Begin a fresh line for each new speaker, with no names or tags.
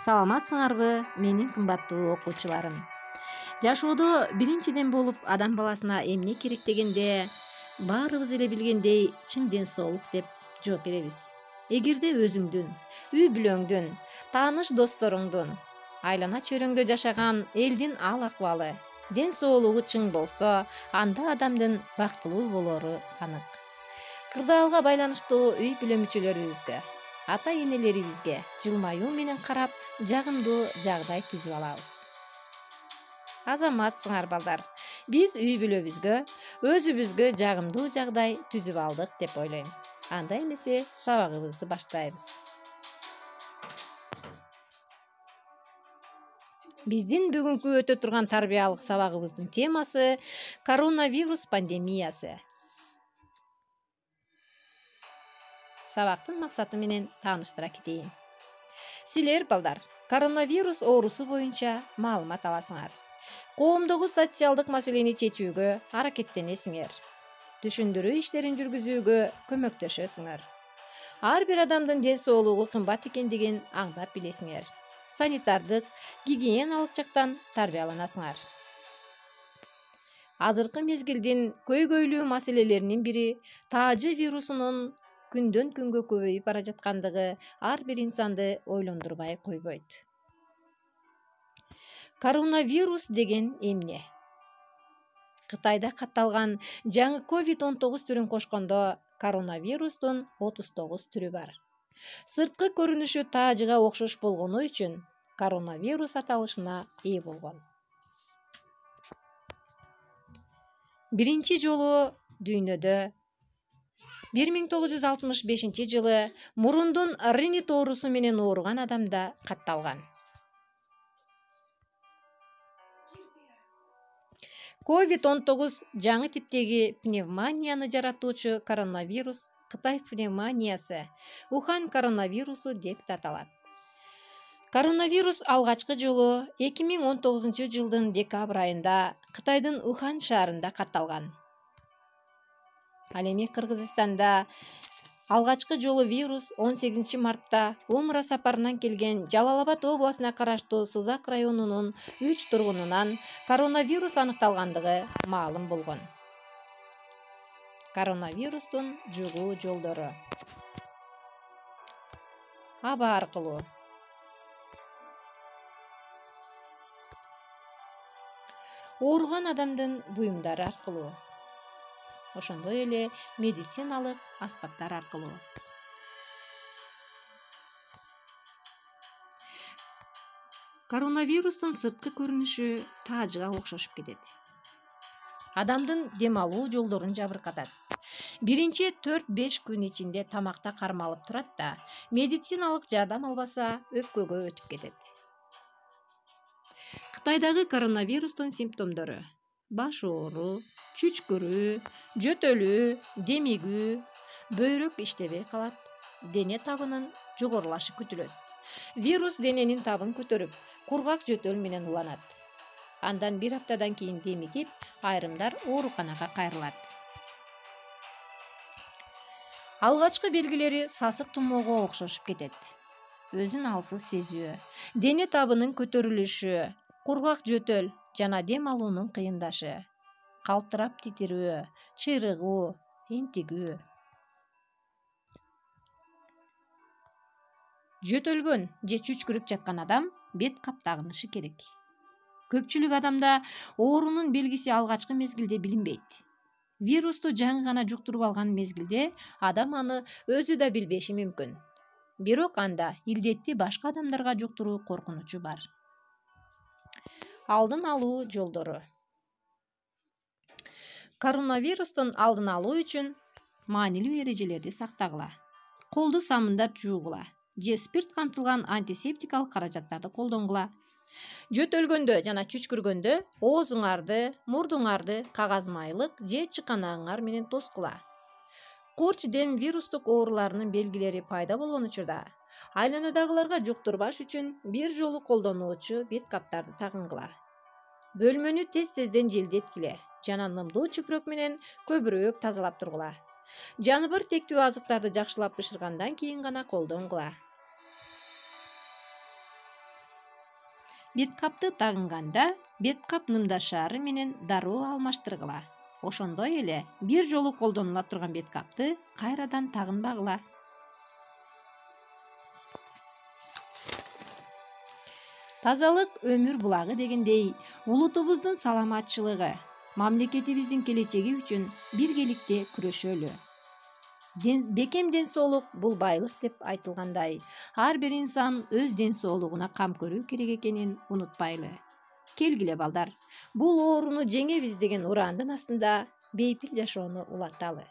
Саламатсыңарбы, менин кымбаттуу окуучуларым. Жашоодо биринчиден болуп адам баласына эмне керек дегенде, баарыбыз эле билгендей чың ден соолук деп жооп беребиз. Эгерде өзүңдүн, үй бүлөңдүн, тааныш досторуңдун, айлана чөйрөңдө жашаган элдин ал акыбалы, ден соолугу чың болсо, анда адамдын бактылуу болору анык. Кырдаалга байланыштуу үй бүлө мүчөлөрүбүзгө, ата энелерибизге жылмаюу менен карап, жагымдуу жагдай түзүп алабыз. Азаматсыңар балдар, биз үй бүлөбүзгө, өзүбүзгө жагымдуу жагдай түзүп алдык деп ойлойм. Анда эмесе сабагыбызды баштайбыз. Биздин бүгүнкү өтө турган тарбиялык сабагыбыздын темасы коронавирус пандемиясы. Сабактын максаты менен тааныштыра кетейин. Силер балдар, коронавирус оорусу боюнча маалымат аласыңар. Коомдогу социалдык маселени чечүүгө аракеттенесиңер. Түшүндүрүү иштерин жүргүзүүгө көмөктөшөсүңөр. Ар бир адамдын ден соолугу кымбат экендигин аңдап билесиңер. Санитардык, гигиеналык жактан тарбияланасыңар. Азыркы мезгилдин көйгөйлүү маселелеринин бири таажы вирусунун күндөн күнгө көбөйүп бара жаткандыгы ар бир инсанды ойлондурбай койбойт. Коронавирус деген эмне? Кытайда катталган жаңы COVID-19 түрүн кошкондо коронавирустун 39 түрү бар. Сырткы көрүнүшү таажыга окшош болгону үчүн коронавирус аталышына ээ болгон. Биринчи жолу дүйнөдө 1965 жылы мурундун ринит оорусу менен ооруган адамда катталган. COVID-19 жаңы типтеги пневмонияны жаратуучу коронавирус Кытай пневмониясы, Ухан коронавирусу деп аталат. Коронавирус алгачкы жолу 2019 жылдын декабрь айында Кытайдын Ухан шаарында катталган. Ал эми Кыргызстанда алгачкы жолу вирус 18 мартта умра сапарынан келген Жалал-Абад областына караштуу Сузак районунун 3 тургунунан коронавирус аныкталгандыгы маалым болгон. Коронавирустун жугуу жолдору: аба аркылуу, ооруган адамдын буюмдары аркылуу, ошондой эле медициналык аспаптар аркылуу. Коронавирустун сырткы көрүнүшү таажыга окшошуп кетет. Адамдын дем алуу жолдорун жабыркатат. Биринчи 4-5 күн ичинде тамакта кармалып турат да, медициналык жардам албаса, өпкөгө өтүп кетет. Кытайдагы коронавирустун симптомдору: баш оору, чүчкүрүү, жөтөлүү, демигүү, бөйрөк иштебей калат, дене табынын жогорулашы күтүлөт. Вирус дененин табын көтөрүп, кургак жөтөл менен уланат. Андан бир аптадан кийин демигип, айрымдар ооруканага кайрылат. Алгачкы белгилери сасык тумоого окшошуп кетет. Өзүн алсыз сезүү, дене табынын көтөрүлүшү, кургак жөтөл жана дем алуунун кыйындашы, калтырап титирөө, чыйрыгуу, энтигүү. Жөтөлгөн же чүчкүрүп жаткан адам бет каптагынышы керек. Көпчүлүк адамда оорунун белгиси алгачкы мезгилде билинбейт. Вирусту жаңы гана жуктуруп алган мезгилде адам аны өзү да билбеши мүмкүн. Бирок анда илдетти башка адамдарга жуктуруу коркунучу бар. Алдын алуу жолдору: коронавирустун алдын алуу үчүн маанилүү эрежелерди сактагыла. Колду самындап жуугула же спирт камтылган антисептикалык каражаттарды колдонгула. Жөтөлгөндө жана чүчкүргөндө оозуңарды, мурдуңарды кагаз майлык же чыканагыңар менен тоскула. Курч дем вирустук ооруларынын белгилери пайда болгон учурда айланадагыларга жуктурбаш үчүн бир жолу колдонуучу бет каптарды тагынгыла. Бөлмөнү тез-тезден желдеткиле жана нымдуу чүпүрөк менен көбүрөөк тазалап тургула. Жаныбар тектүү азыктарды жакшылап бышыргандан кийин гана колдонгула. Бет капты тагынганда бет кап нымдашаары менен дароо алмаштыргыла. Ошондой эле бир жолу колдонула турган бет капты кайрадан тагынбагыла. Тазалык өмүр булагы дегендей, улутубуздун саламатчылыгы, мамлекетибиздин келечеги үчүн биргеликте күрөшөлү. Бекем ден соолук бул байлык деп айтылгандай, ар бир инсан өз ден соолугуна кам көрүү керек экенин унутпайлы. Келгиле балдар, бул ооруну жеңебиз деген урандын астында бейпил жашоону уланталы.